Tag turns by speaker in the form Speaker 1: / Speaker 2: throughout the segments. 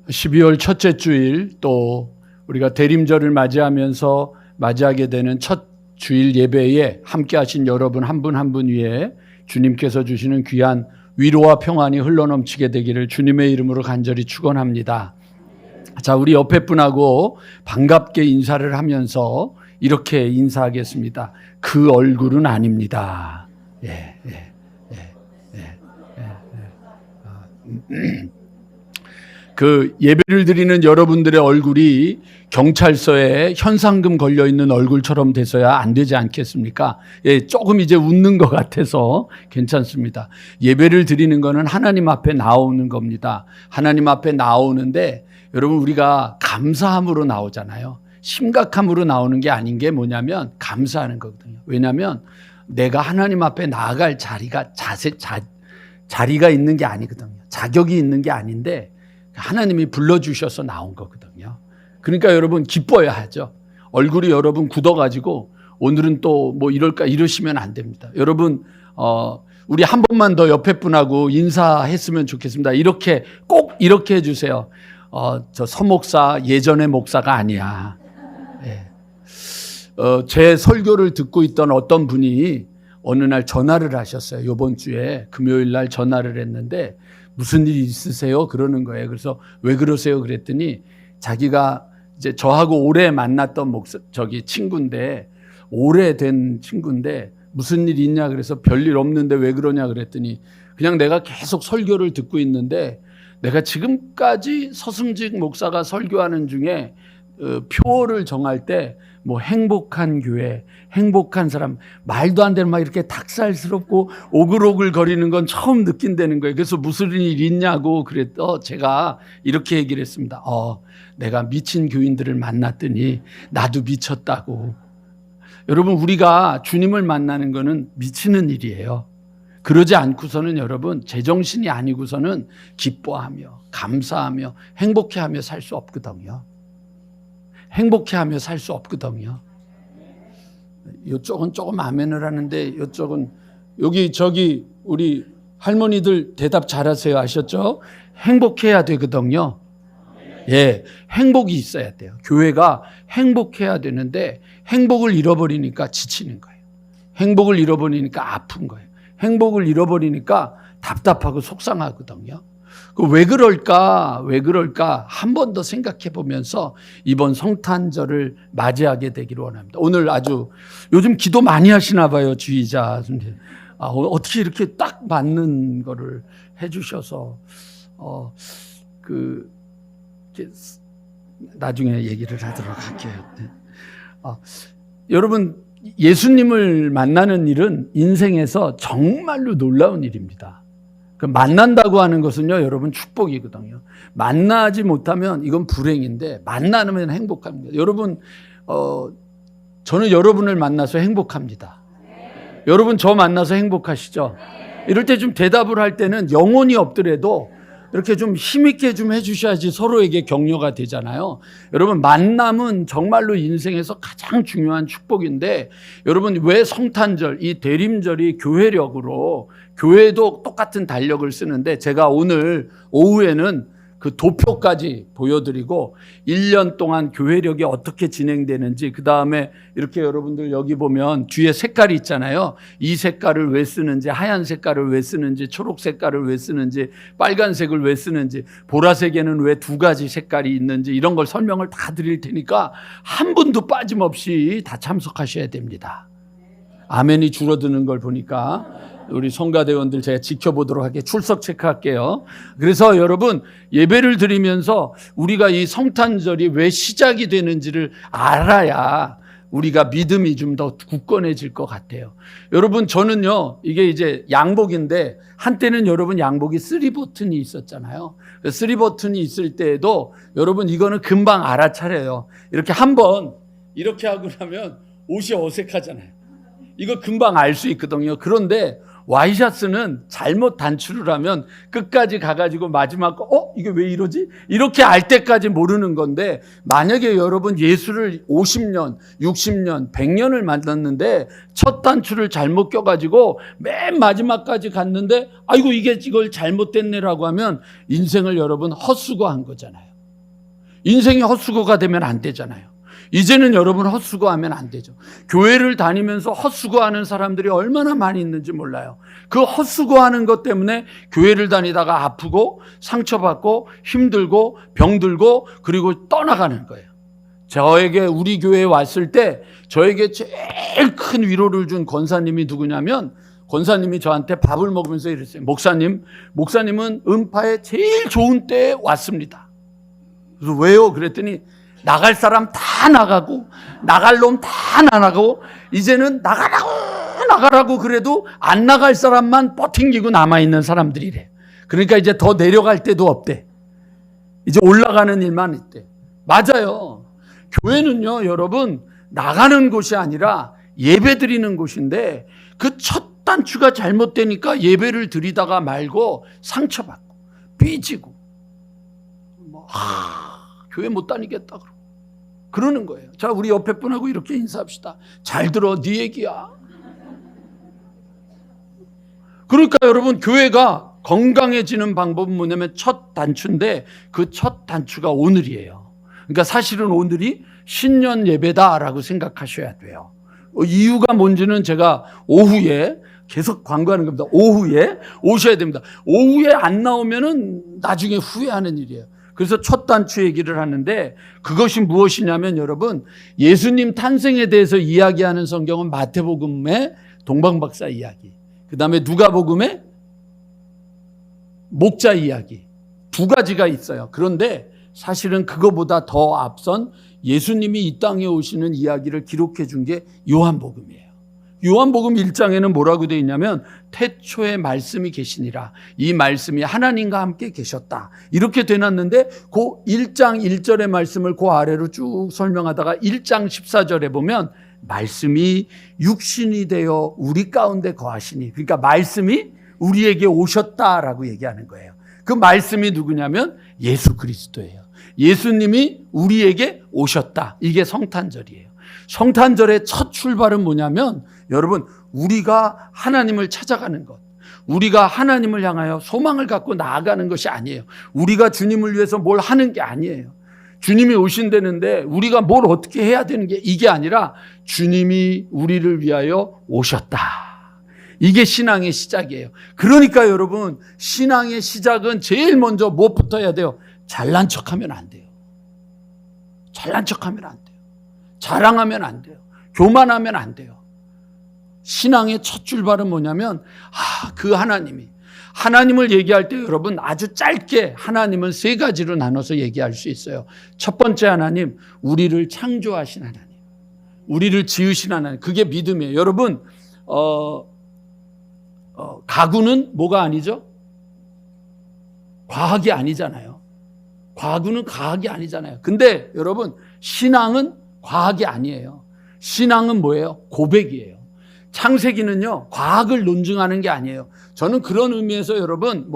Speaker 1: 12월 첫째 주일 또 우리가 대림절을 맞이하면서 맞이하게 되는 첫 주일 예배에 함께 하신 여러분 한 분 한 분 위에 주님께서 주시는 귀한 위로와 평안이 흘러넘치게 되기를 주님의 이름으로 간절히 축원합니다. 자, 우리 옆에 분하고 반갑게 인사를 하면서 이렇게 인사하겠습니다. 그 얼굴은 아닙니다. 그 예배를 드리는 여러분들의 얼굴이 경찰서에 현상금 걸려있는 얼굴처럼 돼서야 안 되지 않겠습니까? 조금 이제 웃는 것 같아서 괜찮습니다. 예배를 드리는 거는 하나님 앞에 나오는 겁니다. 하나님 앞에 나오는데 여러분, 우리가 감사함으로 나오잖아요. 심각함으로 나오는 게 아닌 게 뭐냐면 감사하는 거거든요. 왜냐하면 내가 하나님 앞에 나아갈 자리가 있는 게 아니거든요. 자격이 있는 게 아닌데 하나님이 불러주셔서 나온 거거든요. 그러니까 여러분 기뻐야 하죠. 얼굴이 여러분 굳어가지고 오늘은 또 뭐 이럴까 이러시면 안 됩니다. 여러분 우리 한 번만 더 옆에 분하고 인사했으면 좋겠습니다. 이렇게 꼭 이렇게 해주세요. 저 서목사 예전의 목사가 아니야. 제 설교를 듣고 있던 어떤 분이 어느 날 전화를 하셨어요. 이번 주에 금요일 날 전화를 했는데 무슨 일 있으세요? 그러는 거예요. 그래서 왜 그러세요? 그랬더니 자기가 이제 저하고 오래 만났던 친구인데, 오래된 친구인데 무슨 일 있냐 그래서 별일 없는데 왜 그러냐 그랬더니 그냥 내가 계속 설교를 듣고 있는데 내가 지금까지 서승직 목사가 설교하는 중에 표어를 정할 때 뭐 행복한 교회, 행복한 사람, 말도 안 되는 막 이렇게 닭살스럽고 오글오글 거리는 건 처음 느낀다는 거예요. 그래서 무슨 일 있냐고 제가 이렇게 얘기를 했습니다. 내가 미친 교인들을 만났더니 나도 미쳤다고. 여러분, 우리가 주님을 만나는 거는 미치는 일이에요. 그러지 않고서는 여러분 제정신이 아니고서는 기뻐하며 감사하며 행복해하며 살 수 없거든요. 행복해하며 살 수 없거든요. 이쪽은 조금 아멘을 하는데 이쪽은 저기 우리 할머니들 대답 잘하세요. 아셨죠? 행복해야 되거든요. 행복이 있어야 돼요. 교회가 행복해야 되는데 행복을 잃어버리니까 지치는 거예요. 행복을 잃어버리니까 아픈 거예요. 행복을 잃어버리니까 답답하고 속상하거든요. 왜 그럴까 한 번 더 생각해 보면서 이번 성탄절을 맞이하게 되기를 원합니다. 오늘 아주 요즘 기도 많이 하시나 봐요, 주의자. 어떻게 이렇게 딱 맞는 거를 해주셔서 나중에 얘기를 하도록 할게요. 여러분, 예수님을 만나는 일은 인생에서 정말로 놀라운 일입니다. 만난다고 하는 것은요, 여러분 축복이거든요. 만나지 못하면 이건 불행인데 만나면 행복합니다. 여러분, 저는 여러분을 만나서 행복합니다. 여러분 저 만나서 행복하시죠? 이럴 때 좀 대답을 할 때는 영혼이 없더라도 이렇게 좀 힘있게 좀 해주셔야지 서로에게 격려가 되잖아요. 여러분, 만남은 정말로 인생에서 가장 중요한 축복인데 여러분, 왜 성탄절, 이 대림절이 교회력으로, 교회도 똑같은 달력을 쓰는데 제가 오늘 오후에는 그 도표까지 보여드리고 1년 동안 교회력이 어떻게 진행되는지, 그 다음에 이렇게 여러분들 여기 보면 뒤에 색깔이 있잖아요. 이 색깔을 왜 쓰는지, 하얀 색깔을 왜 쓰는지, 초록 색깔을 왜 쓰는지, 빨간색을 왜 쓰는지, 보라색에는 왜 2가지 색깔이 있는지 이런 걸 설명을 다 드릴 테니까 한 분도 빠짐없이 다 참석하셔야 됩니다. 아멘이 줄어드는 걸 보니까 우리 성가대원들 제가 지켜보도록 할게요. 출석 체크할게요. 그래서 여러분, 예배를 드리면서 우리가 이 성탄절이 왜 시작이 되는지를 알아야 우리가 믿음이 좀 더 굳건해질 것 같아요. 여러분, 저는요, 이게 이제 양복인데 한때는 여러분 양복이 3버튼이 있었잖아요. 3버튼이 있을 때에도 여러분 이거는 금방 알아차려요. 이렇게 한번 이렇게 하고 나면 옷이 어색하잖아요. 이거 금방 알 수 있거든요. 그런데 와이셔츠는 잘못 단추를 하면 끝까지 가가지고 마지막 거 이게 왜 이러지? 이렇게 알 때까지 모르는 건데, 만약에 여러분 예수를 50년, 60년, 100년을 만났는데 첫 단추를 잘못 껴가지고 맨 마지막까지 갔는데 아이고 이걸 잘못됐네라고 하면 인생을 여러분 헛수고한 거잖아요. 인생이 헛수고가 되면 안 되잖아요. 이제는 여러분 헛수고하면 안 되죠. 교회를 다니면서 헛수고하는 사람들이 얼마나 많이 있는지 몰라요. 그 헛수고하는 것 때문에 교회를 다니다가 아프고 상처받고 힘들고 병들고 그리고 떠나가는 거예요. 저에게 우리 교회에 왔을 때 저에게 제일 큰 위로를 준 권사님이 누구냐면, 권사님이 저한테 밥을 먹으면서 이랬어요. 목사님은 음파에 제일 좋은 때에 왔습니다. 그래서 왜요? 그랬더니 나갈 사람 다 나가고 나갈 놈 다 나가고 이제는 나가라고 그래도 안 나갈 사람만 버팅기고 남아있는 사람들이래. 그러니까 이제 더 내려갈 때도 없대. 이제 올라가는 일만 있대. 맞아요. 교회는요, 여러분, 나가는 곳이 아니라 예배 드리는 곳인데 그 첫 단추가 잘못되니까 예배를 드리다가 말고 상처받고 삐지고 교회 못 다니겠다 그러는 거예요. 자, 우리 옆에 분하고 이렇게 인사합시다. 잘 들어, 네 얘기야. 그러니까 여러분, 교회가 건강해지는 방법은 뭐냐면 첫 단추인데 그 첫 단추가 오늘이에요. 그러니까 사실은 오늘이 신년 예배다라고 생각하셔야 돼요. 이유가 뭔지는 제가 오후에 계속 광고하는 겁니다. 오후에 오셔야 됩니다. 오후에 안 나오면은 나중에 후회하는 일이에요. 그래서 첫 단추 얘기를 하는데 그것이 무엇이냐면 여러분, 예수님 탄생에 대해서 이야기하는 성경은 마태복음의 동방박사 이야기, 그 다음에 누가복음의 목자 이야기, 두 가지가 있어요. 그런데 사실은 그거보다 더 앞선 예수님이 이 땅에 오시는 이야기를 기록해 준 게 요한복음이에요. 요한복음 1장에는 뭐라고 되어 있냐면 태초에 말씀이 계시니라, 이 말씀이 하나님과 함께 계셨다, 이렇게 되놨는데 그 1장 1절의 말씀을 그 아래로 쭉 설명하다가 1장 14절에 보면 말씀이 육신이 되어 우리 가운데 거하시니, 그러니까 말씀이 우리에게 오셨다라고 얘기하는 거예요. 그 말씀이 누구냐면 예수 그리스도예요. 예수님이 우리에게 오셨다. 이게 성탄절이에요. 성탄절의 첫 출발은 뭐냐면 여러분, 우리가 하나님을 찾아가는 것, 우리가 하나님을 향하여 소망을 갖고 나아가는 것이 아니에요. 우리가 주님을 위해서 뭘 하는 게 아니에요. 주님이 오신다는데 우리가 뭘 어떻게 해야 되는 게 이게 아니라 주님이 우리를 위하여 오셨다. 이게 신앙의 시작이에요. 그러니까 여러분, 신앙의 시작은 제일 먼저 무엇부터 해야 돼요? 잘난 척하면 안 돼요. 잘난 척하면 안 돼요. 자랑하면 안 돼요. 교만하면 안 돼요. 신앙의 첫 출발은 뭐냐면 그 하나님을 얘기할 때 여러분 아주 짧게 하나님은 세 가지로 나눠서 얘기할 수 있어요. 첫 번째 하나님, 우리를 창조하신 하나님, 우리를 지으신 하나님, 그게 믿음이에요. 여러분, 가구는 뭐가 아니죠? 과학이 아니잖아요. 과학은 과학이 아니잖아요. 근데 여러분, 신앙은 과학이 아니에요. 신앙은 뭐예요? 고백이에요. 창세기는요, 과학을 논증하는 게 아니에요. 저는 그런 의미에서 여러분,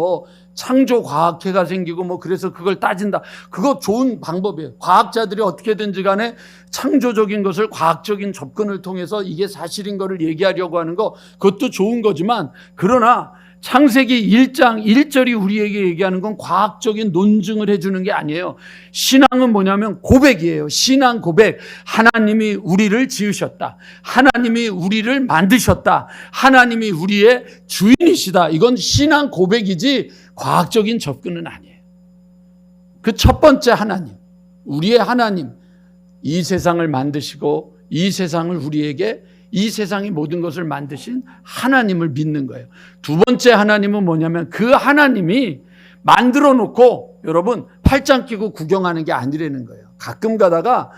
Speaker 1: 창조과학회가 생기고 그래서 그걸 따진다, 그거 좋은 방법이에요. 과학자들이 어떻게든지 간에 창조적인 것을 과학적인 접근을 통해서 이게 사실인 거를 얘기하려고 하는 거, 그것도 좋은 거지만, 그러나 창세기 1장 1절이 우리에게 얘기하는 건 과학적인 논증을 해주는 게 아니에요. 신앙은 뭐냐면 고백이에요. 신앙 고백. 하나님이 우리를 지으셨다. 하나님이 우리를 만드셨다. 하나님이 우리의 주인이시다. 이건 신앙 고백이지 과학적인 접근은 아니에요. 그 첫 번째 하나님, 우리의 하나님, 이 세상을 만드시고 이 세상을 우리에게, 이 세상의 모든 것을 만드신 하나님을 믿는 거예요. 두 번째 하나님은 뭐냐면 그 하나님이 만들어 놓고 여러분 팔짱 끼고 구경하는 게 아니라는 거예요. 가끔 가다가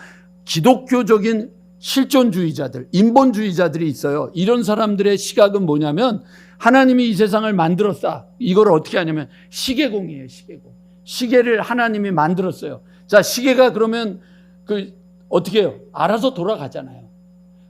Speaker 1: 기독교적인 실존주의자들, 인본주의자들이 있어요. 이런 사람들의 시각은 뭐냐면 하나님이 이 세상을 만들었다. 이걸 어떻게 하냐면 시계공이에요. 시계공. 시계를 하나님이 만들었어요. 자, 시계가 그러면 어떻게 해요? 알아서 돌아가잖아요.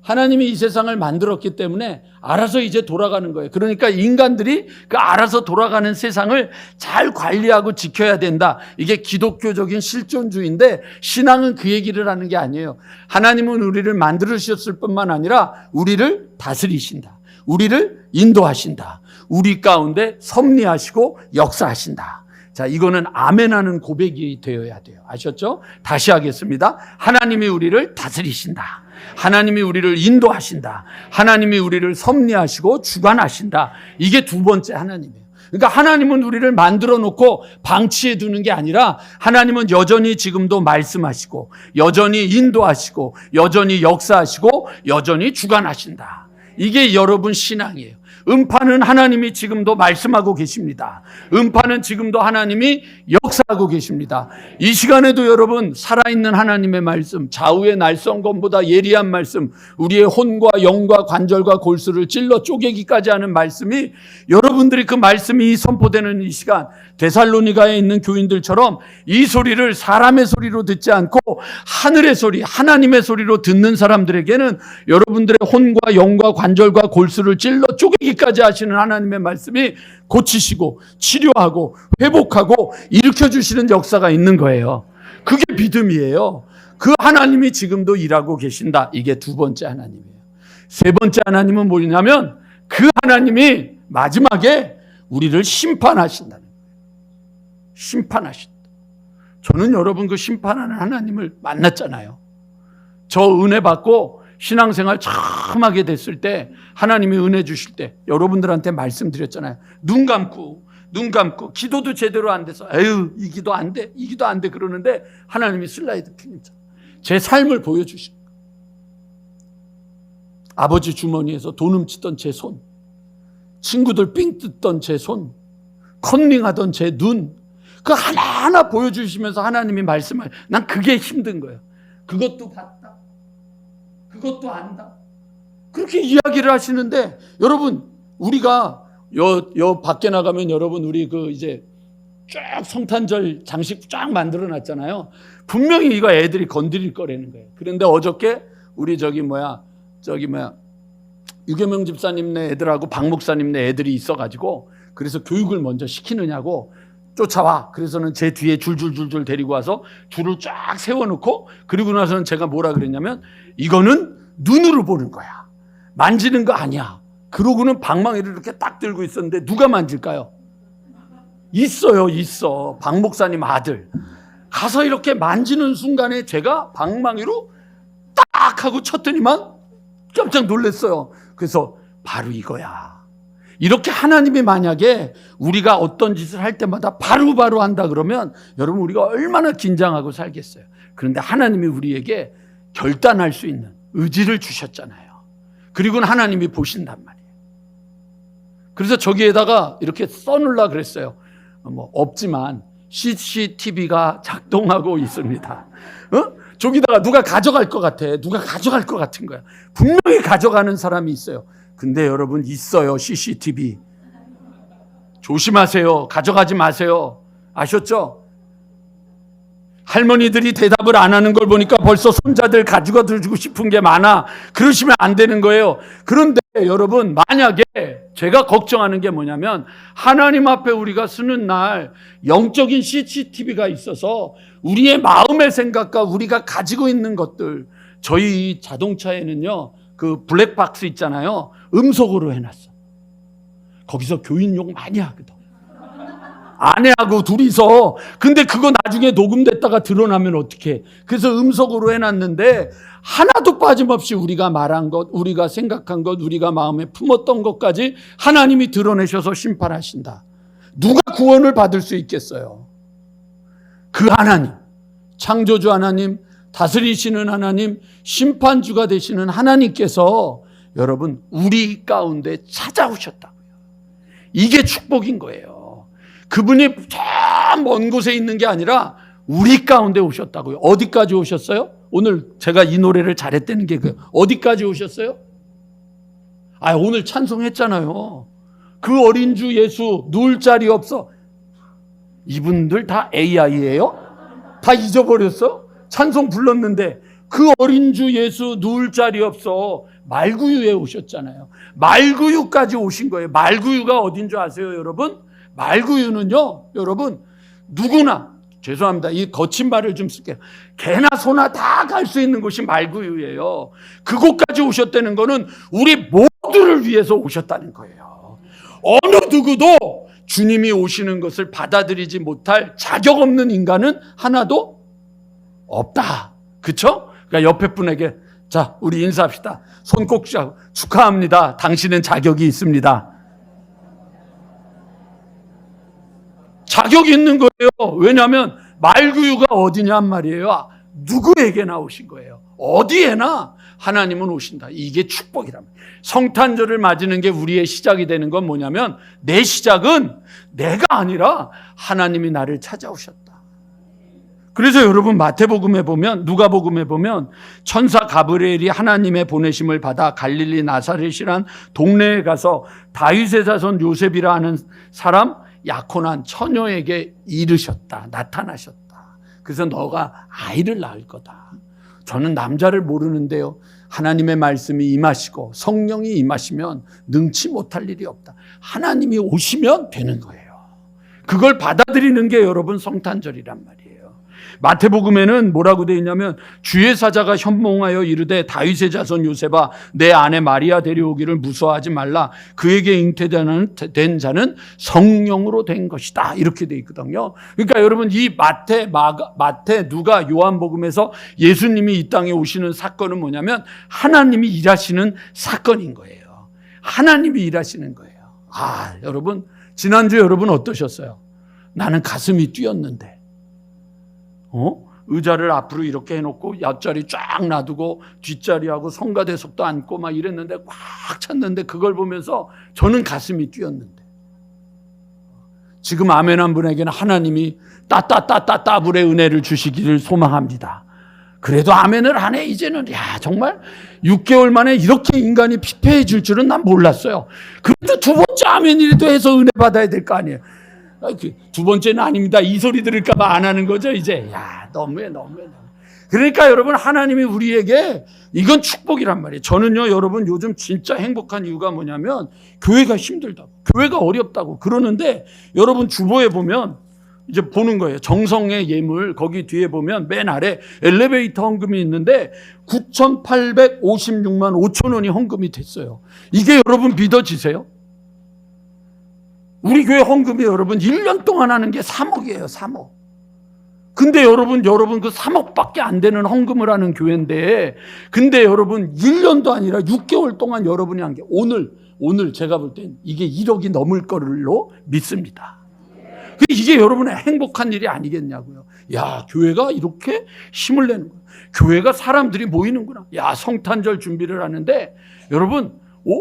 Speaker 1: 하나님이 이 세상을 만들었기 때문에 알아서 이제 돌아가는 거예요. 그러니까 인간들이 그 알아서 돌아가는 세상을 잘 관리하고 지켜야 된다. 이게 기독교적인 실존주의인데 신앙은 그 얘기를 하는 게 아니에요. 하나님은 우리를 만들으셨을 뿐만 아니라 우리를 다스리신다. 우리를 인도하신다. 우리 가운데 섭리하시고 역사하신다. 자, 이거는 아멘하는 고백이 되어야 돼요. 아셨죠? 다시 하겠습니다. 하나님이 우리를 다스리신다. 하나님이 우리를 인도하신다. 하나님이 우리를 섭리하시고 주관하신다. 이게 두 번째 하나님이에요. 그러니까 하나님은 우리를 만들어 놓고 방치해 두는 게 아니라 하나님은 여전히 지금도 말씀하시고 여전히 인도하시고 여전히 역사하시고 여전히 주관하신다. 이게 여러분 신앙이에요. 음파는 하나님이 지금도 말씀하고 계십니다. 음파는 지금도 하나님이 역사하고 계십니다. 이 시간에도 여러분 살아있는 하나님의 말씀, 좌우의 날성검보다 예리한 말씀, 우리의 혼과 영과 관절과 골수를 찔러 쪼개기까지 하는 말씀이, 여러분들이 그 말씀이 선포되는 이 시간 데살로니가에 있는 교인들처럼 이 소리를 사람의 소리로 듣지 않고 하늘의 소리, 하나님의 소리로 듣는 사람들에게는 여러분들의 혼과 영과 관절과 골수를 찔러 쪼개기까지 하시는 하나님의 말씀이 고치시고 치료하고 회복하고 일으켜주시는 역사가 있는 거예요. 그게 믿음이에요. 그 하나님이 지금도 일하고 계신다. 이게 두 번째 하나님이에요. 세 번째 하나님은 뭐냐면 그 하나님이 마지막에 우리를 심판하신다는 거예요. 심판하신다. 저는 여러분 그 심판하는 하나님을 만났잖아요. 저 은혜 받고 신앙생활 처음 하게 됐을 때, 하나님이 은혜 주실 때 여러분들한테 말씀드렸잖아요. 눈 감고 기도도 제대로 안 돼서 에휴 이 기도 안 돼, 이 기도 안 돼 그러는데 하나님이 슬라이드 필름처럼 제 삶을 보여주신 거예요. 아버지 주머니에서 돈 훔치던 제 손, 친구들 삥 뜯던 제 손, 컨닝하던 제 눈, 그 하나하나 보여주시면서 하나님이 말씀을, 난 그게 힘든 거예요. 그것도 봤다, 그것도 안다, 그렇게 이야기를 하시는데, 여러분 우리가 여 밖에 나가면 여러분 우리 그 이제 쫙 성탄절 장식 쫙 만들어 놨잖아요. 분명히 이거 애들이 건드릴 거라는 거예요. 그런데 어저께 우리 유계명 집사님네 애들하고 박 목사님네 애들이 있어가지고, 그래서 교육을 먼저 시키느냐고 쫓아와. 그래서는 제 뒤에 줄줄줄줄 데리고 와서 줄을 쫙 세워놓고, 그리고 나서는 제가 뭐라 그랬냐면 이거는 눈으로 보는 거야, 만지는 거 아니야. 그러고는 방망이를 이렇게 딱 들고 있었는데 누가 만질까요? 있어. 박 목사님 아들. 가서 이렇게 만지는 순간에 제가 방망이로 딱 하고 쳤더니만 깜짝 놀랐어요. 그래서 바로 이거야. 이렇게 하나님이 만약에 우리가 어떤 짓을 할 때마다 바로바로 한다 그러면 여러분 우리가 얼마나 긴장하고 살겠어요. 그런데 하나님이 우리에게 결단할 수 있는 의지를 주셨잖아요. 그리고는 하나님이 보신단 말이에요. 그래서 저기에다가 이렇게 써놓으려고 그랬어요. 없지만 CCTV가 작동하고 있습니다. 저기다가 누가 가져갈 것 같아. 누가 가져갈 것 같은 거야. 분명히 가져가는 사람이 있어요. 근데 여러분 있어요. CCTV. 조심하세요. 가져가지 마세요. 아셨죠? 할머니들이 대답을 안 하는 걸 보니까 벌써 손자들 가지고 들고 싶은 게 많아. 그러시면 안 되는 거예요. 그런데 여러분 만약에 제가 걱정하는 게 뭐냐면, 하나님 앞에 우리가 서는 날 영적인 CCTV가 있어서 우리의 마음의 생각과 우리가 가지고 있는 것들, 저희 자동차에는요 그 블랙박스 있잖아요, 음속으로 해놨어. 거기서 교인 욕 많이 하거든, 아내하고 둘이서. 근데 그거 나중에 녹음됐다가 드러나면 어떡해. 그래서 음속으로 해놨는데 하나도 빠짐없이 우리가 말한 것, 우리가 생각한 것, 우리가 마음에 품었던 것까지 하나님이 드러내셔서 심판하신다. 누가 구원을 받을 수 있겠어요? 그 하나님, 창조주 하나님, 다스리시는 하나님, 심판주가 되시는 하나님께서 여러분 우리 가운데 찾아오셨다고요. 이게 축복인 거예요. 그분이 저 먼 곳에 있는 게 아니라 우리 가운데 오셨다고요. 어디까지 오셨어요? 오늘 제가 이 노래를 잘했다는 게 어디까지 오셨어요? 오늘 찬송했잖아요. 그 어린 주 예수 누울 자리 없어. 이분들 다 AI예요? 다 잊어버렸어? 찬송 불렀는데 그 어린 주 예수 누울 자리 없어. 말구유에 오셨잖아요. 말구유까지 오신 거예요. 말구유가 어딘 줄 아세요, 여러분? 말구유는요, 여러분, 누구나, 죄송합니다, 이 거친 말을 좀 쓸게요. 개나 소나 다 갈 수 있는 곳이 말구유예요. 그곳까지 오셨다는 거는 우리 모두를 위해서 오셨다는 거예요. 어느 누구도 주님이 오시는 것을 받아들이지 못할 자격 없는 인간은 하나도 없다. 그쵸? 그러니까 옆에 분에게 자, 우리 인사합시다. 손 꼭 잡고 축하합니다. 당신은 자격이 있습니다. 자격이 있는 거예요. 왜냐하면 말구유가 어디냔 말이에요. 누구에게나 오신 거예요. 어디에나 하나님은 오신다. 이게 축복이란 말이에요. 성탄절을 맞이는 게 우리의 시작이 되는 건 뭐냐면 내 시작은 내가 아니라 하나님이 나를 찾아오셨다. 그래서 여러분 마태복음에 보면 누가복음에 보면 천사 가브리엘이 하나님의 보내심을 받아 갈릴리 나사렛이란 동네에 가서 다윗의 자손 요셉이라 하는 사람 약혼한 처녀에게 이르셨다. 나타나셨다. 그래서 너가 아이를 낳을 거다. 저는 남자를 모르는데요. 하나님의 말씀이 임하시고 성령이 임하시면 능치 못할 일이 없다. 하나님이 오시면 되는 거예요. 그걸 받아들이는 게 여러분 성탄절이란 말이에요. 마태복음에는 뭐라고 되어 있냐면 주의 사자가 현몽하여 이르되 다윗의 자손 요셉아 내 아내 마리아 데려오기를 무서워하지 말라. 그에게 잉태된 자는 성령으로 된 것이다. 이렇게 되어 있거든요. 그러니까 여러분 이 마태, 누가, 요한복음에서 예수님이 이 땅에 오시는 사건은 뭐냐면 하나님이 일하시는 사건인 거예요. 하나님이 일하시는 거예요. 여러분 지난주 여러분 어떠셨어요? 나는 가슴이 뛰었는데 의자를 앞으로 이렇게 해놓고 옆자리 쫙 놔두고 뒷자리하고 성가대석도 앉고 막 이랬는데 꽉 찼는데 그걸 보면서 저는 가슴이 뛰었는데 지금 아멘 한 분에게는 하나님이 따따따따따불의 은혜를 주시기를 소망합니다. 그래도 아멘을 안 해. 이제는 정말 6개월 만에 이렇게 인간이 피폐해질 줄은 난 몰랐어요. 그래도 두 번째 아멘이라도 해서 은혜 받아야 될 거 아니에요. 두 번째는 아닙니다. 이 소리 들을까 봐 안 하는 거죠 이제. 너무해. 그러니까 여러분 하나님이 우리에게 이건 축복이란 말이에요. 저는요 여러분 요즘 진짜 행복한 이유가 뭐냐면 교회가 힘들다고, 교회가 어렵다고 그러는데 여러분 주보에 보면 이제 보는 거예요. 정성의 예물 거기 뒤에 보면 맨 아래 엘리베이터 헌금이 있는데 9,856만 5천 원이 헌금이 됐어요. 이게 여러분 믿어지세요? 우리 교회 헌금이 여러분 1년 동안 하는 게 3억이에요. 3억. 근데 여러분 그 3억밖에 안 되는 헌금을 하는 교회인데 근데 여러분 1년도 아니라 6개월 동안 여러분이 한 게 오늘 제가 볼 땐 이게 1억이 넘을 거로 믿습니다. 이게 여러분의 행복한 일이 아니겠냐고요. 교회가 이렇게 힘을 내는 거야. 교회가 사람들이 모이는구나. 성탄절 준비를 하는데 여러분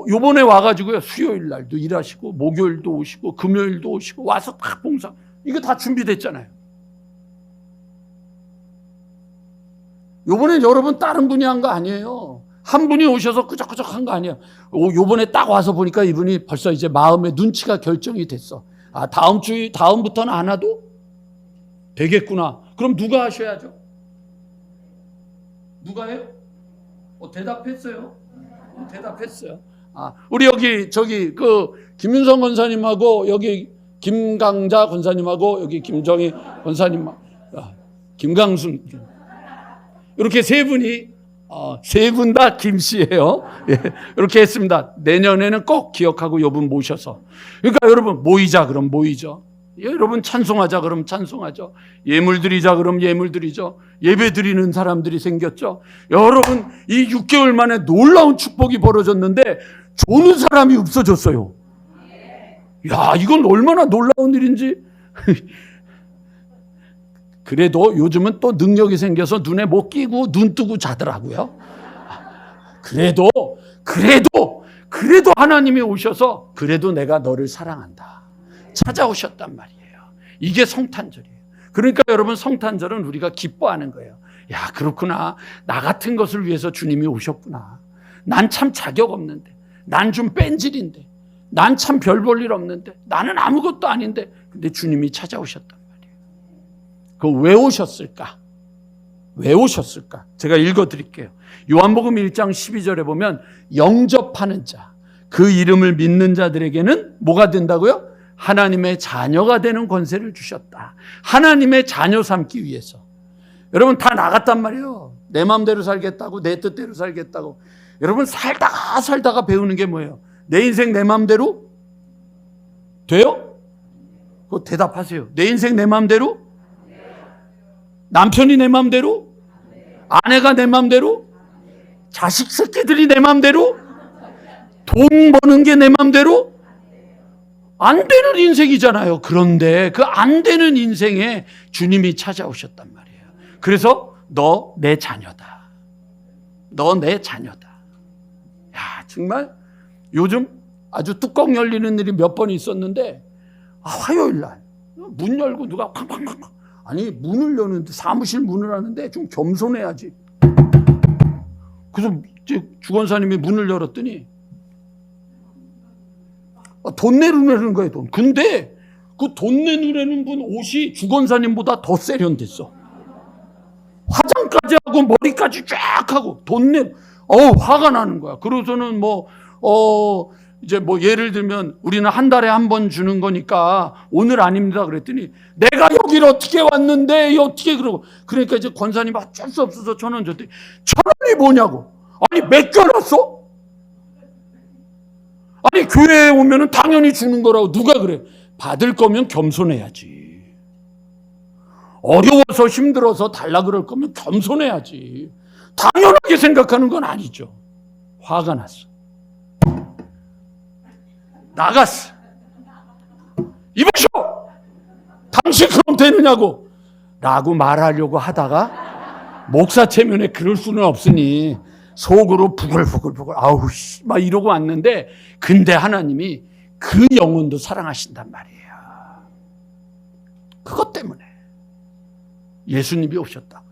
Speaker 1: 요번에 와가지고요 수요일 날도 일하시고 목요일도 오시고 금요일도 오시고 와서 다 봉사 이거 다 준비됐잖아요. 요번에 여러분 다른 분이 한 거 아니에요. 한 분이 오셔서 끄적끄적 한 거 아니에요. 요번에 딱 와서 보니까 이분이 벌써 이제 마음의 눈치가 결정이 됐어. 다음부터는 안 와도 되겠구나. 그럼 누가 하셔야죠? 누가 해요? 대답했어요. 대답했어요. 우리 저기 김윤성 권사님하고 여기 김강자 권사님하고 여기 김정희 권사님, 김강순 이렇게 세 분이 세 분 다 김씨예요. 이렇게 했습니다. 내년에는 꼭 기억하고 이분 모셔서. 그러니까 여러분 모이자 그럼 모이죠. 여러분 찬송하자 그럼 찬송하죠. 예물 드리자 그럼 예물 드리죠. 예배 드리는 사람들이 생겼죠. 여러분 이 6개월 만에 놀라운 축복이 벌어졌는데 조는 사람이 없어졌어요. 이건 얼마나 놀라운 일인지. 그래도 요즘은 또 능력이 생겨서 눈에 못 끼고 눈 뜨고 자더라고요. 그래도 하나님이 오셔서 그래도 내가 너를 사랑한다. 찾아오셨단 말이에요. 이게 성탄절이에요. 그러니까 여러분 성탄절은 우리가 기뻐하는 거예요. 그렇구나. 나 같은 것을 위해서 주님이 오셨구나. 난 참 자격 없는데. 난 좀 뺀질인데. 난 참 별 볼 일 없는데. 나는 아무것도 아닌데. 근데 주님이 찾아오셨단 말이에요. 왜 오셨을까? 왜 오셨을까? 제가 읽어드릴게요. 요한복음 1장 12절에 보면 영접하는 자, 그 이름을 믿는 자들에게는 뭐가 된다고요? 하나님의 자녀가 되는 권세를 주셨다. 하나님의 자녀 삼기 위해서. 여러분 다 나갔단 말이에요. 내 마음대로 살겠다고, 내 뜻대로 살겠다고. 여러분 살다가 배우는 게 뭐예요? 내 인생 내 마음대로 돼요? 그거 대답하세요. 내 인생 내 마음대로? 남편이 내 마음대로? 아내가 내 마음대로? 자식 새끼들이 내 마음대로? 돈 버는 게 내 마음대로? 안 되는 인생이잖아요. 그런데 그 안 되는 인생에 주님이 찾아오셨단 말이에요. 그래서 너 내 자녀다. 너 내 자녀다. 야, 정말 요즘 아주 뚜껑 열리는 일이 몇 번 있었는데, 화요일 날 문 열고 누가 쾅쾅쾅, 아니 문을 여는데, 사무실 문을 하는데 좀 겸손해야지. 그래서 주권사님이 문을 열었더니 돈 내놓으라는 거예요, 돈. 근데 그 돈 내놓으라는 분 옷이 주권사님보다 더 세련됐어. 화장까지 하고 머리까지 쫙 하고 화가 나는 거야. 그러고서는 이제 예를 들면 우리는 한 달에 한 번 주는 거니까 오늘 아닙니다 그랬더니, 내가 여기를 어떻게 왔는데 어떻게 그러고. 그러니까 이제 권사님 어쩔 수 없어서 1,000원 줬더니 1,000원이 뭐냐고. 아니 맡겨놨어? 아니 교회에 오면은 당연히 주는 거라고. 누가 그래? 받을 거면 겸손해야지. 어려워서 힘들어서 달라 그럴 거면 겸손해야지. 당연하게 생각하는 건 아니죠. 화가 났어. 나갔어. 이보쇼! 당신 그럼 되느냐고 라고 말하려고 하다가, 목사 체면에 그럴 수는 없으니 속으로 부글부글 아우 씨 막 이러고 왔는데, 근데 하나님이 그 영혼도 사랑하신단 말이에요. 그것 때문에 예수님이 오셨다고요.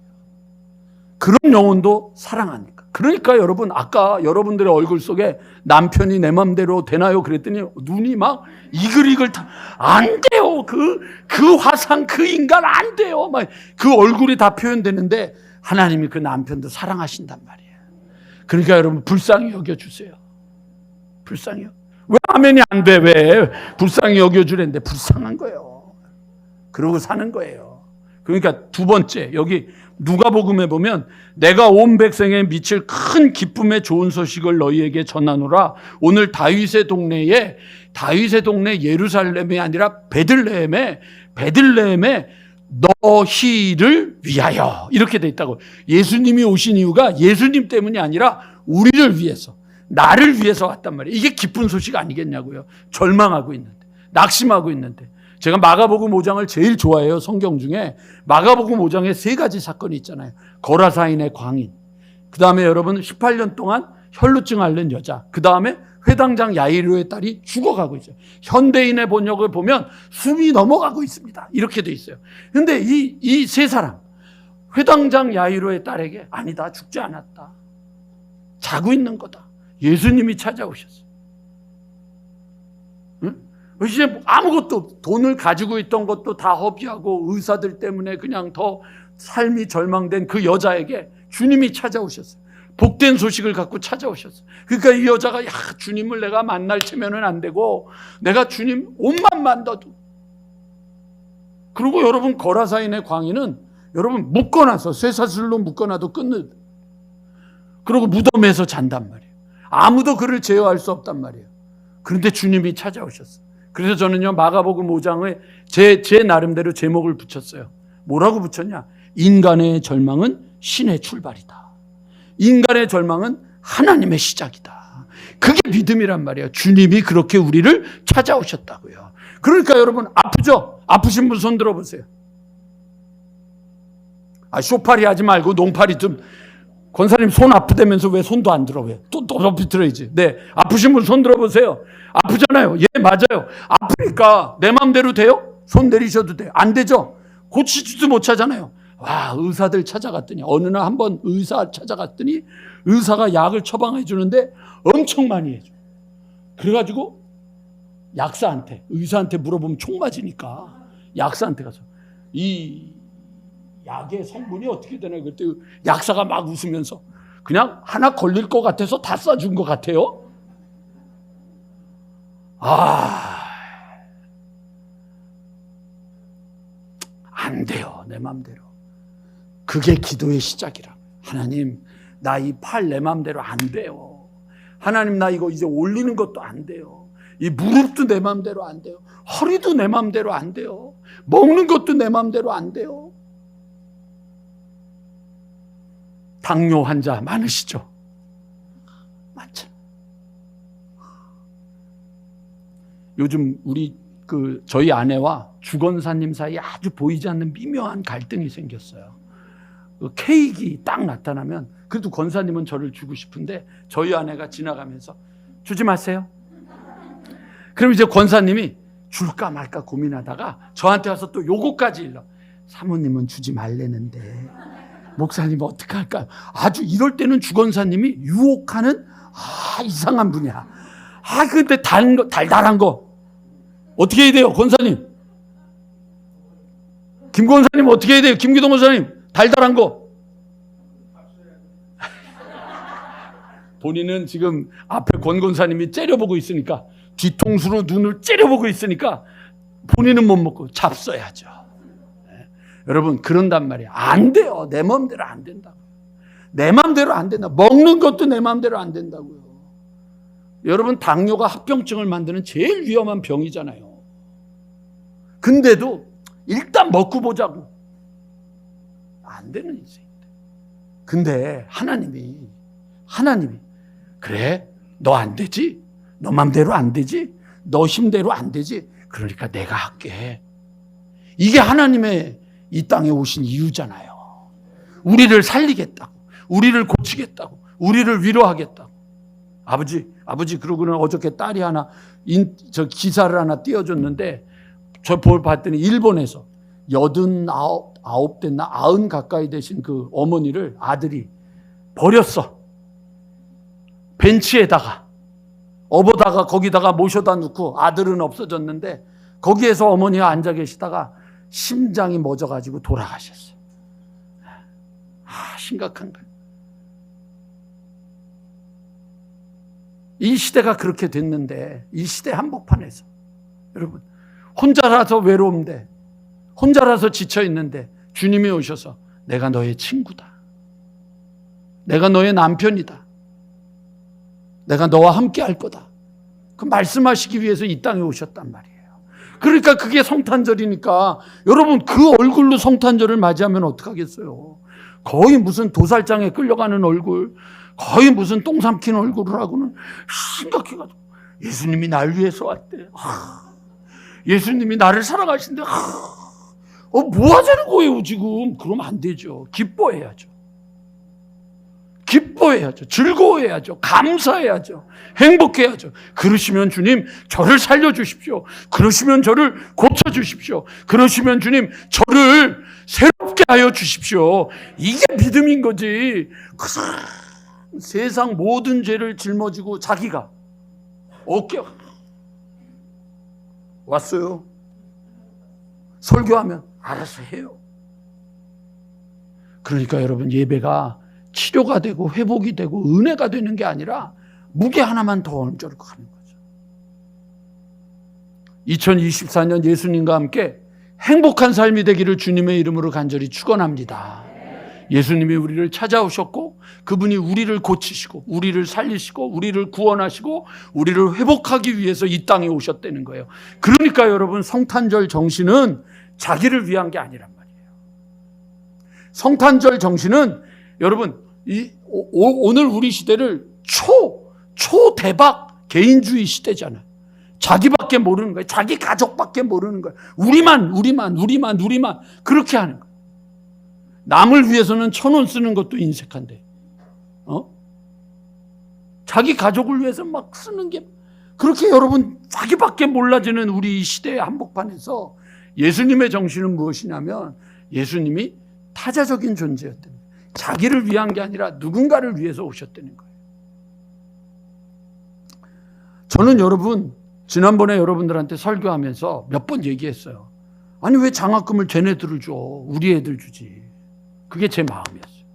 Speaker 1: 그런 영혼도 사랑하니까. 그러니까 여러분, 아까 여러분들의 얼굴 속에 남편이 내 맘대로 되나요? 그랬더니 눈이 막 이글이글 안 돼요. 그 화상, 그 인간 안 돼요. 막 그 얼굴이 다 표현되는데, 하나님이 그 남편도 사랑하신단 말이에요. 그러니까 여러분, 불쌍히 여겨주세요. 불쌍히. 왜 아멘이 안 돼? 왜? 불쌍히 여겨주랬는데 불쌍한 거예요. 그러고 사는 거예요. 그러니까 두 번째, 여기 누가복음에 보면, 내가 온 백성에 미칠 큰 기쁨의 좋은 소식을 너희에게 전하노라. 오늘 다윗의 동네 예루살렘이 아니라 베들레헴에 너희를 위하여, 이렇게 돼 있다고. 예수님이 오신 이유가 예수님 때문이 아니라 우리를 위해서, 나를 위해서 왔단 말이에요. 이게 기쁜 소식 아니겠냐고요. 절망하고 있는데, 낙심하고 있는데. 제가 마가복음 5장을 제일 좋아해요. 성경 중에 마가복음 5장에 3가지 사건이 있잖아요. 거라사인의 광인, 그 다음에 여러분 18년 동안 혈루증 앓는 여자, 그 다음에 회당장 야이로의 딸이 죽어가고 있어요. 현대인의 번역을 보면 숨이 넘어가고 있습니다. 이렇게 돼 있어요. 근데 이 세 사람, 회당장 야이로의 딸에게 아니다, 죽지 않았다, 자고 있는 거다, 예수님이 찾아오셨어요. 이제 아무것도, 돈을 가지고 있던 것도 다 허비하고 의사들 때문에 그냥 더 삶이 절망된 그 여자에게 주님이 찾아오셨어요. 복된 소식을 갖고 찾아오셨어요. 그러니까 이 여자가, 주님을 내가 만날 체면은 안 되고, 내가 주님 옷만 만져도. 그리고 여러분, 거라사인의 광인은 여러분 묶어놔서, 쇠사슬로 묶어놔도 끊는. 그리고 무덤에서 잔단 말이에요. 아무도 그를 제어할 수 없단 말이에요. 그런데 주님이 찾아오셨어요. 그래서 저는요, 마가복음 5장에 제 나름대로 제목을 붙였어요. 뭐라고 붙였냐? 인간의 절망은 신의 출발이다. 인간의 절망은 하나님의 시작이다. 그게 믿음이란 말이에요. 주님이 그렇게 우리를 찾아오셨다고요. 그러니까 여러분, 아프죠? 아프신 분 손 들어보세요. 쇼파리 하지 말고 농파리 좀. 권사님 손 아프다면서 왜 손도 안 들어? 왜? 또 높이 들어야지. 네, 아프신 분 손 들어보세요. 아프잖아요. 예, 맞아요. 아프니까 내 마음대로 돼요? 손 내리셔도 돼요. 안 되죠? 고치지도 못하잖아요. 와, 의사들 찾아갔더니, 어느 날 한번 의사 찾아갔더니 의사가 약을 처방해 주는데 엄청 많이 해줘. 그래가지고 의사한테 물어보면 총 맞으니까 약사한테 가서, 이 약의 성분이 어떻게 되나 그랬더니 약사가 막 웃으면서, 그냥 하나 걸릴 것 같아서 다 쏴준 것 같아요. 안 돼요. 내 맘대로. 그게 기도의 시작이라. 하나님, 나 이 팔 내 맘대로 안 돼요. 하나님, 나 이거 이제 올리는 것도 안 돼요. 이 무릎도 내 마음대로 안 돼요. 허리도 내 마음대로 안 돼요. 먹는 것도 내 마음대로 안 돼요. 당뇨 환자 많으시죠? 많죠. 요즘 저희 아내와 주건사님 사이에 아주 보이지 않는 미묘한 갈등이 생겼어요. 그 케이크 딱 나타나면 그래도 권사님은 저를 주고 싶은데 저희 아내가 지나가면서 주지 마세요. 그럼 이제 권사님이 줄까 말까 고민하다가 저한테 와서 또 요거까지 일러. 사모님은 주지 말래는데 목사님 어떡할까요? 아주 이럴 때는 주권사님이 유혹하는 이상한 분이야. 근데 달달한 거 어떻게 해야 돼요? 권사님, 김 권사님 어떻게 해야 돼요? 김기동 권사님, 달달한 거. 본인은 지금 앞에 권 권사님이 째려보고 있으니까, 뒤통수로 눈을 째려보고 있으니까 본인은 못 먹고 잡숴야죠. 여러분, 그런단 말이에요. 안 돼요. 내 마음대로 안 된다고. 내 마음대로 안 된다. 먹는 것도 내 마음대로 안 된다고요. 여러분, 당뇨가 합병증을 만드는 제일 위험한 병이잖아요. 근데도 일단 먹고 보자고. 안 되는 인생인데. 근데 하나님이 그래, 너 안 되지? 너 맘대로 안 되지? 너 힘대로 안 되지? 그러니까 내가 할게. 이게 하나님의 이 땅에 오신 이유잖아요. 우리를 살리겠다고, 우리를 고치겠다고, 우리를 위로하겠다고. 아버지 그러고는 어저께 딸이 하나 저 기사를 하나 띄워줬는데 저 봤더니 일본에서 89 됐나 90 가까이 되신 그 어머니를 아들이 버렸어. 벤치에다가 업어다가 거기다가 모셔다 놓고 아들은 없어졌는데 거기에서 어머니가 앉아 계시다가 심장이 멎어가지고 돌아가셨어요. 심각한 거예요. 이 시대가 그렇게 됐는데, 이 시대 한복판에서 여러분, 혼자라서 외로운데, 혼자라서 지쳐있는데 주님이 오셔서 내가 너의 친구다, 내가 너의 남편이다, 내가 너와 함께 할 거다, 그 말씀하시기 위해서 이 땅에 오셨단 말이에요. 그러니까 그게 성탄절이니까 여러분, 그 얼굴로 성탄절을 맞이하면 어떡하겠어요? 거의 무슨 도살장에 끌려가는 얼굴, 거의 무슨 똥 삼키는 얼굴을 심각해가지고 예수님이 날 위해서 왔대. 예수님이 나를 사랑하신대. 뭐 하자는 거예요 지금? 그러면 안 되죠. 기뻐해야죠. 즐거워해야죠. 감사해야죠. 행복해야죠. 그러시면 주님 저를 살려주십시오. 그러시면 저를 고쳐주십시오. 그러시면 주님 저를 새롭게 하여 주십시오. 이게 믿음인 거지. 세상 모든 죄를 짊어지고 자기가 어깨 왔어요. 설교하면 알아서 해요. 그러니까 여러분, 예배가 치료가 되고 회복이 되고 은혜가 되는 게 아니라 무게 하나만 더 얹어놓고 가는 거죠. 2024년 예수님과 함께 행복한 삶이 되기를 주님의 이름으로 간절히 축원합니다. 예수님이 우리를 찾아오셨고 그분이 우리를 고치시고 우리를 살리시고 우리를 구원하시고 우리를 회복하기 위해서 이 땅에 오셨다는 거예요. 그러니까 여러분, 성탄절 정신은 자기를 위한 게 아니란 말이에요. 성탄절 정신은 여러분, 오늘 우리 시대를 초대박 개인주의 시대잖아요. 자기밖에 모르는 거예요. 자기 가족밖에 모르는 거예요. 우리만 그렇게 하는 거예요. 남을 위해서는 1,000원 쓰는 것도 인색한데, 자기 가족을 위해서 막 쓰는 게, 그렇게 여러분 자기밖에 몰라지는 우리 이 시대의 한복판에서 예수님의 정신은 무엇이냐면, 예수님이 타자적인 존재였다는 거예요. 자기를 위한 게 아니라 누군가를 위해서 오셨다는 거예요. 저는 여러분, 지난번에 여러분들한테 설교하면서 몇 번 얘기했어요. 아니, 왜 장학금을 쟤네들을 줘? 우리 애들 주지. 그게 제 마음이었어요.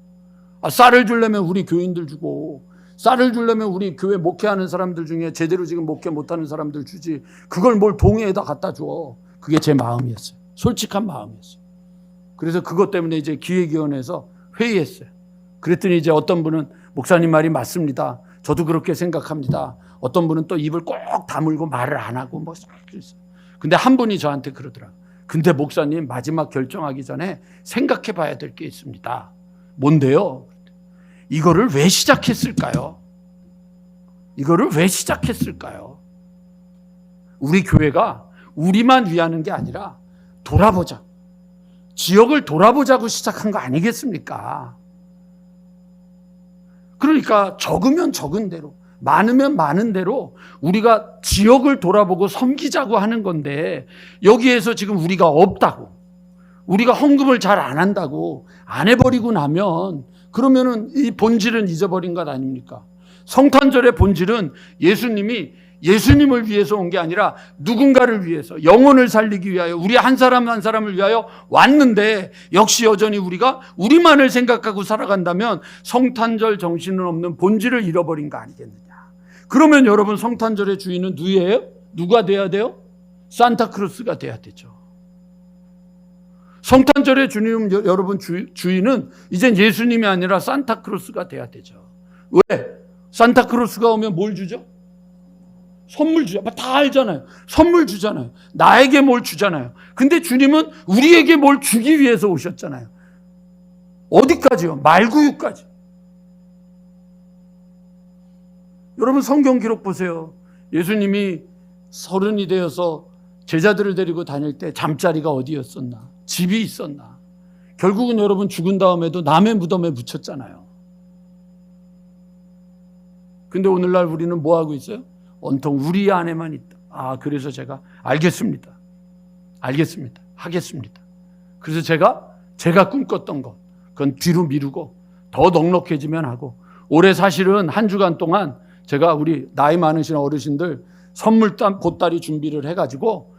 Speaker 1: 쌀을 주려면 우리 교인들 주고, 쌀을 주려면 우리 교회 목회하는 사람들 중에 제대로 지금 목회 못하는 사람들 주지, 그걸 뭘 동해에다 갖다 줘. 그게 제 마음이었어요. 솔직한 마음이었어요. 그래서 그것 때문에 이제 기획위원회에서 회의했어요. 그랬더니 이제 어떤 분은 목사님 말이 맞습니다. 저도 그렇게 생각합니다. 어떤 분은 또 입을 꼭 다물고 말을 안 하고 뭐. 근데 한 분이 저한테 그러더라고요. 근데 목사님, 마지막 결정하기 전에 생각해 봐야 될 게 있습니다. 뭔데요? 이거를 왜 시작했을까요? 이거를 왜 시작했을까요? 우리 교회가 우리만 위하는 게 아니라 돌아보자. 지역을 돌아보자고 시작한 거 아니겠습니까? 그러니까 적으면 적은 대로, 많으면 많은 대로 우리가 지역을 돌아보고 섬기자고 하는 건데, 여기에서 지금 우리가 없다고, 우리가 헌금을 잘 안 한다고 안 해버리고 나면, 그러면은 이 본질은 잊어버린 것 아닙니까? 성탄절의 본질은 예수님을 위해서 온 게 아니라 누군가를 위해서, 영혼을 살리기 위하여, 우리 한 사람 한 사람을 위하여 왔는데, 역시 여전히 우리가 우리만을 생각하고 살아간다면 성탄절 정신은 없는 본질을 잃어버린 거 아니겠느냐. 그러면 여러분, 성탄절의 주인은 누구예요? 누가 돼야 돼요? 산타크로스가 돼야 되죠. 성탄절의 주님, 여러분 주인은 이젠 예수님이 아니라 산타크로스가 돼야 되죠. 왜? 산타크로스가 오면 뭘 주죠? 선물 주죠. 다 알잖아요. 선물 주잖아요. 나에게 뭘 주잖아요. 근데 주님은 우리에게 뭘 주기 위해서 오셨잖아요. 어디까지요? 말구유까지. 여러분, 성경 기록 보세요. 예수님이 30이 되어서 제자들을 데리고 다닐 때 잠자리가 어디였었나? 집이 있었나? 결국은 여러분, 죽은 다음에도 남의 무덤에 묻혔잖아요. 근데 오늘날 우리는 뭐 하고 있어요? 온통 우리 안에만 있다. 그래서 제가 알겠습니다. 하겠습니다. 그래서 제가 꿈꿨던 것, 그건 뒤로 미루고 더 넉넉해지면 하고, 올해 사실은 한 주간 동안 제가 우리 나이 많으신 어르신들 선물 보따리 준비를 해가지고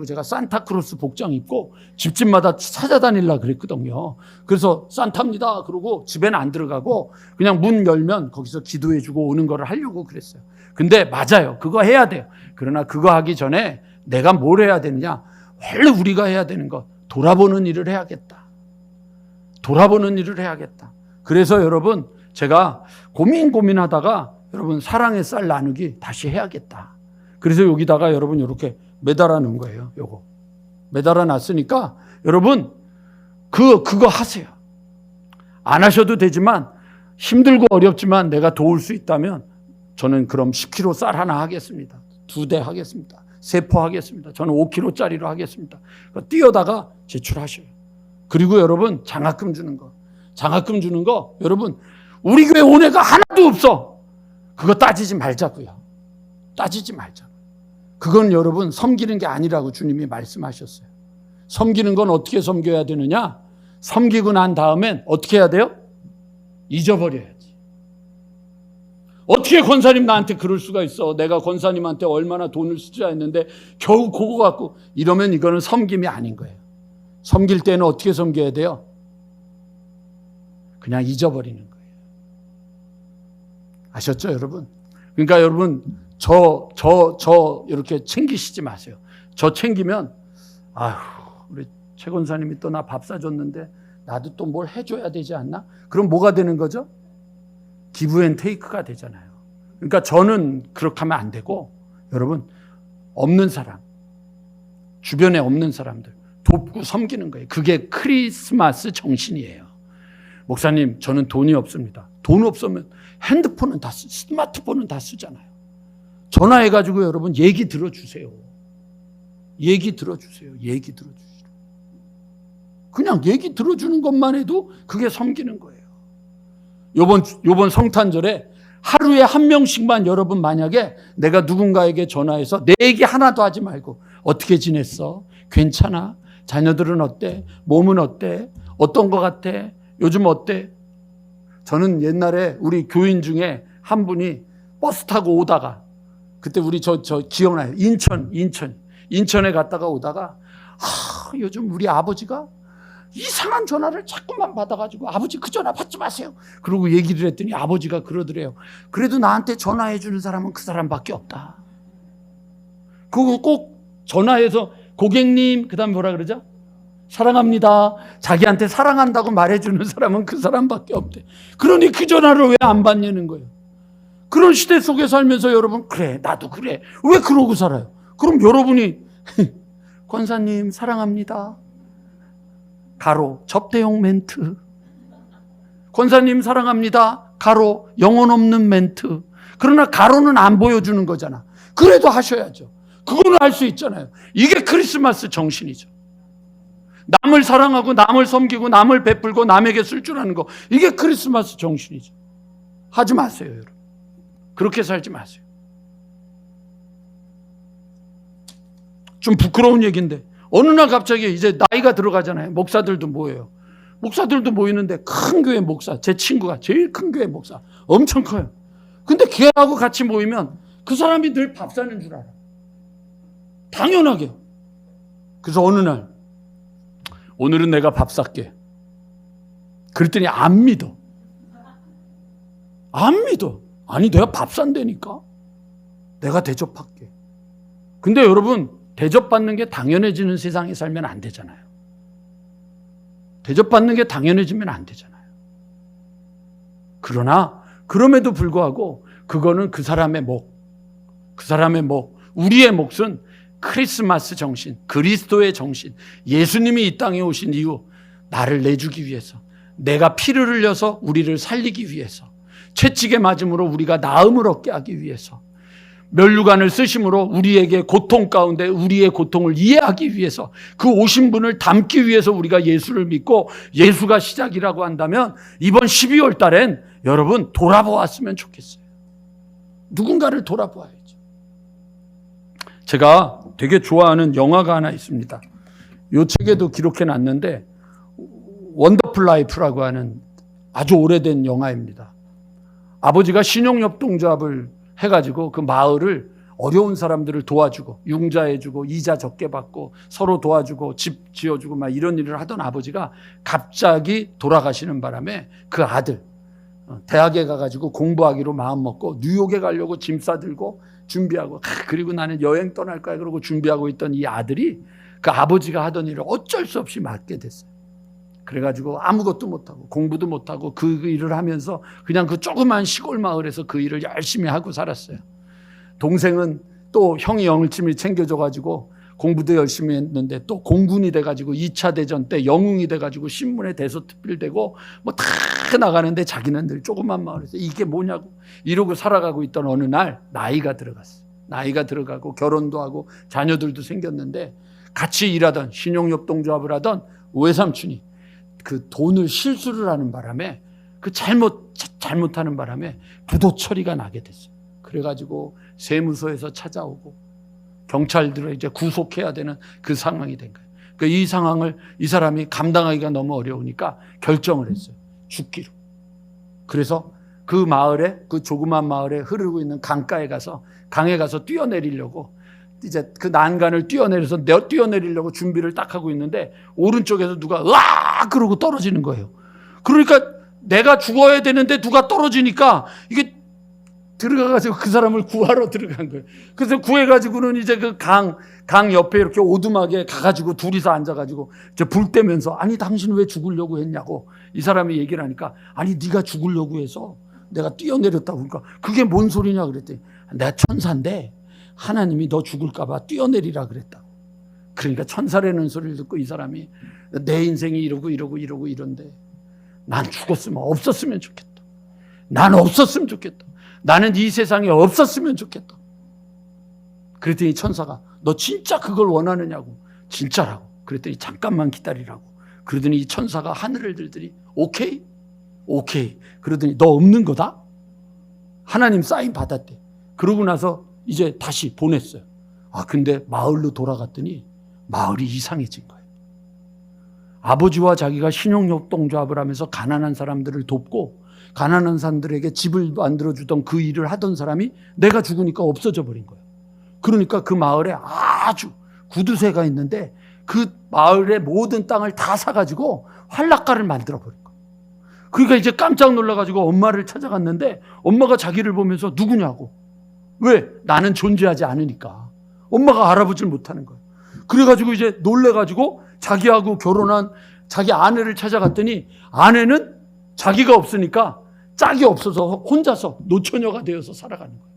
Speaker 1: 제가 산타크로스 복장 입고 집집마다 찾아다니려고 그랬거든요. 그래서 산타입니다 그러고 집에는 안 들어가고 그냥 문 열면 거기서 기도해주고 오는 거를 하려고 그랬어요. 근데 맞아요. 그거 해야 돼요. 그러나 그거 하기 전에 내가 뭘 해야 되느냐? 원래 우리가 해야 되는 것, 돌아보는 일을 해야겠다. 그래서 여러분, 제가 고민하다가 여러분, 사랑의 쌀 나누기 다시 해야겠다. 그래서 여기다가 여러분 이렇게 매달아 놓은 거예요. 요거 매달아 놨으니까 여러분, 그거 하세요. 안 하셔도 되지만, 힘들고 어렵지만 내가 도울 수 있다면 저는 그럼 10kg 쌀 하나 하겠습니다. 2대 하겠습니다. 3포 하겠습니다. 저는 5kg짜리로 하겠습니다. 띄어다가 제출하셔요. 그리고 여러분, 장학금 주는 거 여러분, 우리 교회 온 애가 하나도 없어. 그거 따지지 말자고요. 그건 여러분, 섬기는 게 아니라고 주님이 말씀하셨어요. 섬기는 건 어떻게 섬겨야 되느냐? 섬기고 난 다음엔 어떻게 해야 돼요? 잊어버려야지. 어떻게 권사님 나한테 그럴 수가 있어? 내가 권사님한테 얼마나 돈을 쓰자 했는데 겨우 그거 갖고, 이러면 이거는 섬김이 아닌 거예요. 섬길 때는 어떻게 섬겨야 돼요? 그냥 잊어버리는 거예요. 아셨죠, 여러분? 그러니까 여러분, 저 이렇게 챙기시지 마세요. 저 챙기면, 우리 최 권사님이 또 나 밥 사줬는데 나도 또 뭘 해줘야 되지 않나? 그럼 뭐가 되는 거죠? 기브 앤 테이크가 되잖아요. 그러니까 저는 그렇게 하면 안 되고, 여러분, 없는 사람, 주변에 없는 사람들 돕고 섬기는 거예요. 그게 크리스마스 정신이에요. 목사님, 저는 돈이 없습니다. 돈 없으면 핸드폰은 스마트폰은 다 쓰잖아요. 전화해가지고 여러분 얘기 들어주세요. 그냥 얘기 들어주는 것만 해도 그게 섬기는 거예요. 요번 성탄절에 하루에 한 명씩만, 여러분 만약에 내가 누군가에게 전화해서 내 얘기 하나도 하지 말고, 어떻게 지냈어? 괜찮아? 자녀들은 어때? 몸은 어때? 어떤 것 같아? 요즘 어때? 저는 옛날에 우리 교인 중에 한 분이 버스 타고 오다가, 그때 우리 저 기억나요. 인천에 갔다가 오다가, 요즘 우리 아버지가 이상한 전화를 자꾸만 받아가지고, 아버지 그 전화 받지 마세요. 그러고 얘기를 했더니 아버지가 그러더래요. 그래도 나한테 전화해 주는 사람은 그 사람밖에 없다. 그거 꼭 전화해서 고객님, 그 다음에 뭐라 그러죠? 사랑합니다. 자기한테 사랑한다고 말해주는 사람은 그 사람밖에 없대. 그러니 그 전화를 왜 안 받냐는 거예요. 그런 시대 속에 살면서 여러분, 그래, 나도 그래. 왜 그러고 살아요? 그럼 여러분이 권사님 사랑합니다. 가로 접대용 멘트. 권사님 사랑합니다. 가로 영혼 없는 멘트. 그러나 가로는 안 보여주는 거잖아. 그래도 하셔야죠. 그거는 할 수 있잖아요. 이게 크리스마스 정신이죠. 남을 사랑하고 남을 섬기고 남을 베풀고 남에게 쓸 줄 아는 거. 이게 크리스마스 정신이죠. 하지 마세요, 여러분. 그렇게 살지 마세요. 좀 부끄러운 얘기인데 어느 날 갑자기 이제 나이가 들어가잖아요. 목사들도 모여요. 목사들도 모이는데 큰 교회 목사, 제 친구가 제일 큰 교회 목사, 엄청 커요. 근데 걔하고 같이 모이면 그 사람이 늘 밥 사는 줄 알아. 당연하게. 그래서 어느 날 오늘은 내가 밥 살게. 그랬더니 안 믿어. 안 믿어. 아니 내가 밥 산다니까. 내가 대접할게. 근데 여러분, 대접받는 게 당연해지는 세상에 살면 안 되잖아요. 대접받는 게 당연해지면 안 되잖아요. 그러나 그럼에도 불구하고 그거는 그 사람의 목, 우리의 몫은 크리스마스 정신, 그리스도의 정신, 예수님이 이 땅에 오신 이유, 나를 내주기 위해서, 내가 피를 흘려서 우리를 살리기 위해서, 채찍에 맞음으로 우리가 나음을 얻게 하기 위해서, 면류관을 쓰심으로 우리에게 고통 가운데 우리의 고통을 이해하기 위해서, 그 오신 분을 담기 위해서 우리가 예수를 믿고 예수가 시작이라고 한다면 이번 12월 달엔 여러분 돌아보았으면 좋겠어요. 누군가를 돌아보아야죠. 제가 되게 좋아하는 영화가 하나 있습니다. 이 책에도 기록해 놨는데 원더풀 라이프라고 하는 아주 오래된 영화입니다. 아버지가 신용협동조합을 해가지고 그 마을을 어려운 사람들을 도와주고 융자해주고 이자 적게 받고 서로 도와주고 집 지어주고 막 이런 일을 하던 아버지가 갑자기 돌아가시는 바람에 그 아들 대학에 가가지고 공부하기로 마음먹고 뉴욕에 가려고 짐 싸들고 준비하고 그리고 나는 여행 떠날 거야 그러고 준비하고 있던 이 아들이 그 아버지가 하던 일을 어쩔 수 없이 맡게 됐어요. 그래가지고 아무것도 못하고 공부도 못하고 그 일을 하면서 그냥 그 조그만 시골 마을에서 그 일을 열심히 하고 살았어요. 동생은 또 형이 영을침을 챙겨줘가지고 공부도 열심히 했는데 또 공군이 돼가지고 2차 대전 때 영웅이 돼가지고 신문에 대서특필되고 뭐 다 나가는데 자기는 늘 조그만 마을에서 이게 뭐냐고 이러고 살아가고 있던 어느 날 나이가 들어갔어요. 나이가 들어가고 결혼도 하고 자녀들도 생겼는데 같이 일하던 신용협동조합을 하던 외삼촌이 그 돈을 실수를 하는 바람에 그 잘못하는 바람에 부도 처리가 나게 됐어요. 그래가지고 세무서에서 찾아오고 경찰들을 이제 구속해야 되는 그 상황이 된 거예요. 그러니까 이 상황을 이 사람이 감당하기가 너무 어려우니까 결정을 했어요. 죽기로. 그래서 그 마을에, 그 조그만 마을에 흐르고 있는 강가에 가서 강에 가서 뛰어내리려고 이제 그 난간을 뛰어내리려고 준비를 딱 하고 있는데 오른쪽에서 누가 으아 그러고 떨어지는 거예요. 그러니까 내가 죽어야 되는데 누가 떨어지니까 이게 들어가가지고 그 사람을 구하러 들어간 거예요. 그래서 구해가지고는 이제 그 강 옆에 이렇게 오두막에 가가지고 둘이서 앉아가지고 이제 불 떼면서 아니 당신 왜 죽으려고 했냐고 이 사람이 얘기를 하니까 아니 네가 죽으려고 해서 내가 뛰어내렸다고 그러니까 그게 뭔 소리냐 그랬더니 내가 천사인데 하나님이 너 죽을까봐 뛰어내리라 그랬다고. 그러니까 천사라는 소리를 듣고 이 사람이 내 인생이 이런데 난 죽었으면 없었으면 좋겠다. 난 없었으면 좋겠다. 나는 이 세상에 없었으면 좋겠다. 그랬더니 천사가 너 진짜 그걸 원하느냐고. 진짜라고. 그랬더니 잠깐만 기다리라고. 그러더니 이 천사가 하늘을 들더니 오케이? 그러더니 너 없는 거다? 하나님 사인 받았대. 그러고 나서 이제 다시 보냈어요. 근데 마을로 돌아갔더니 마을이 이상해진 거예요. 아버지와 자기가 신용협동조합을 하면서 가난한 사람들을 돕고 가난한 사람들에게 집을 만들어주던 그 일을 하던 사람이 내가 죽으니까 없어져 버린 거예요. 그러니까 그 마을에 아주 구두쇠가 있는데 그 마을의 모든 땅을 다 사가지고 활락가를 만들어 버린 거예요. 그러니까 이제 깜짝 놀라가지고 엄마를 찾아갔는데 엄마가 자기를 보면서 누구냐고. 왜? 나는 존재하지 않으니까. 엄마가 알아보질 못하는 거예요. 그래가지고 이제 놀래가지고 자기하고 결혼한 자기 아내를 찾아갔더니 아내는 자기가 없으니까 짝이 없어서 혼자서 노처녀가 되어서 살아가는 거예요.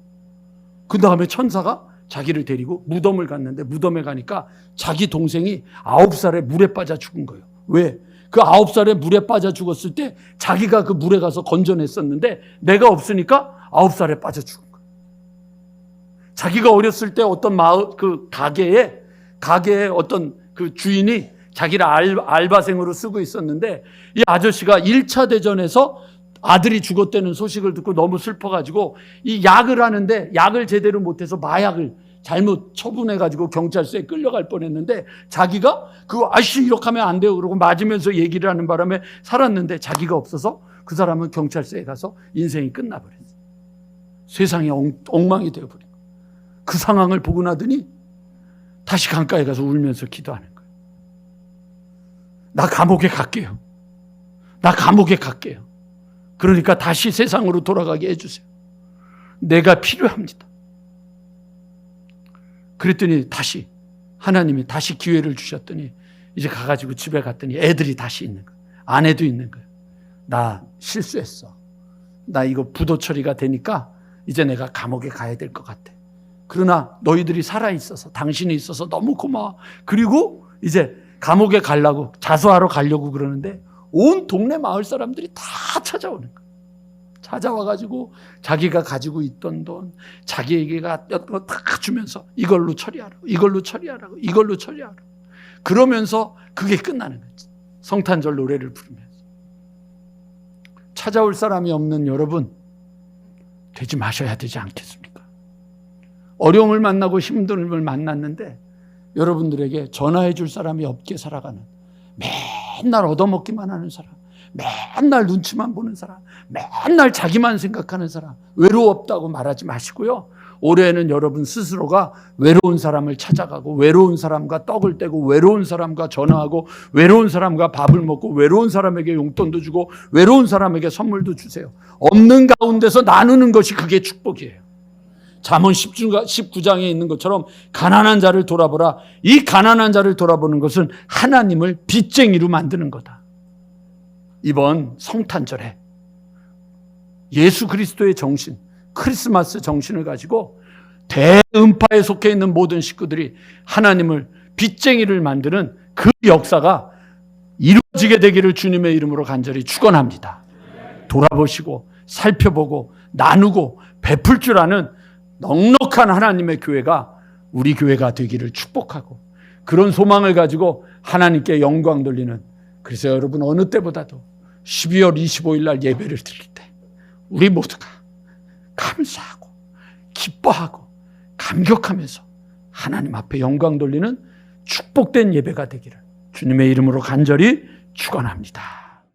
Speaker 1: 그 다음에 천사가 자기를 데리고 무덤을 갔는데 무덤에 가니까 자기 동생이 9살에 물에 빠져 죽은 거예요. 왜? 그 9살에 물에 빠져 죽었을 때 자기가 그 물에 가서 건져냈었는데 내가 없으니까 9살에 빠져 죽은 거예요. 자기가 어렸을 때 어떤 마을, 그 가게에 어떤 그 주인이 자기를 알바생으로 쓰고 있었는데 이 아저씨가 1차 대전에서 아들이 죽었다는 소식을 듣고 너무 슬퍼가지고 이 약을 하는데 약을 제대로 못해서 마약을 잘못 처분해가지고 경찰서에 끌려갈 뻔했는데 자기가 그거 아저씨 이렇게 하면 안 돼요 그러고 맞으면서 얘기를 하는 바람에 살았는데 자기가 없어서 그 사람은 경찰서에 가서 인생이 끝나버렸어요. 세상이 엉망이 되어버린 거예요. 그 상황을 보고 나더니 다시 강가에 가서 울면서 기도하는 거예요. 나 감옥에 갈게요. 나 감옥에 갈게요. 그러니까 다시 세상으로 돌아가게 해주세요. 내가 필요합니다. 그랬더니 다시 하나님이 다시 기회를 주셨더니 이제 가가지고 집에 갔더니 애들이 다시 있는 거예요. 아내도 있는 거예요. 나 실수했어. 나 이거 부도 처리가 되니까 이제 내가 감옥에 가야 될 것 같아. 그러나 너희들이 살아있어서 당신이 있어서 너무 고마워. 그리고 이제 감옥에 가려고 자수하러 가려고 그러는데 온 동네 마을 사람들이 다 찾아오는 거예요. 찾아와가지고 자기가 가지고 있던 돈 자기에게가 다 주면서 이걸로 처리하라고 이걸로 처리하라고 이걸로 처리하라고 그러면서 그게 끝나는 거지. 성탄절 노래를 부르면서. 찾아올 사람이 없는 여러분 되지 마셔야 되지 않겠습니까? 어려움을 만나고 힘듦을 만났는데 여러분들에게 전화해 줄 사람이 없게 살아가는 맨날 얻어먹기만 하는 사람, 맨날 눈치만 보는 사람, 맨날 자기만 생각하는 사람, 외로웠다고 말하지 마시고요. 올해는 여러분 스스로가 외로운 사람을 찾아가고 외로운 사람과 떡을 떼고 외로운 사람과 전화하고 외로운 사람과 밥을 먹고 외로운 사람에게 용돈도 주고 외로운 사람에게 선물도 주세요. 없는 가운데서 나누는 것이 그게 축복이에요. 잠언 19장에 있는 것처럼 가난한 자를 돌아보라. 이 가난한 자를 돌아보는 것은 하나님을 빚쟁이로 만드는 거다. 이번 성탄절에 예수 그리스도의 정신, 크리스마스 정신을 가지고 대음파에 속해 있는 모든 식구들이 하나님을 빚쟁이를 만드는 그 역사가 이루어지게 되기를 주님의 이름으로 간절히 축원합니다. 돌아보시고 살펴보고 나누고 베풀 줄 아는 넉넉한 하나님의 교회가 우리 교회가 되기를 축복하고 그런 소망을 가지고 하나님께 영광 돌리는, 그래서 여러분 어느 때보다도 12월 25일 날 예배를 드릴 때 우리 모두가 감사하고 기뻐하고 감격하면서 하나님 앞에 영광 돌리는 축복된 예배가 되기를 주님의 이름으로 간절히 축원합니다.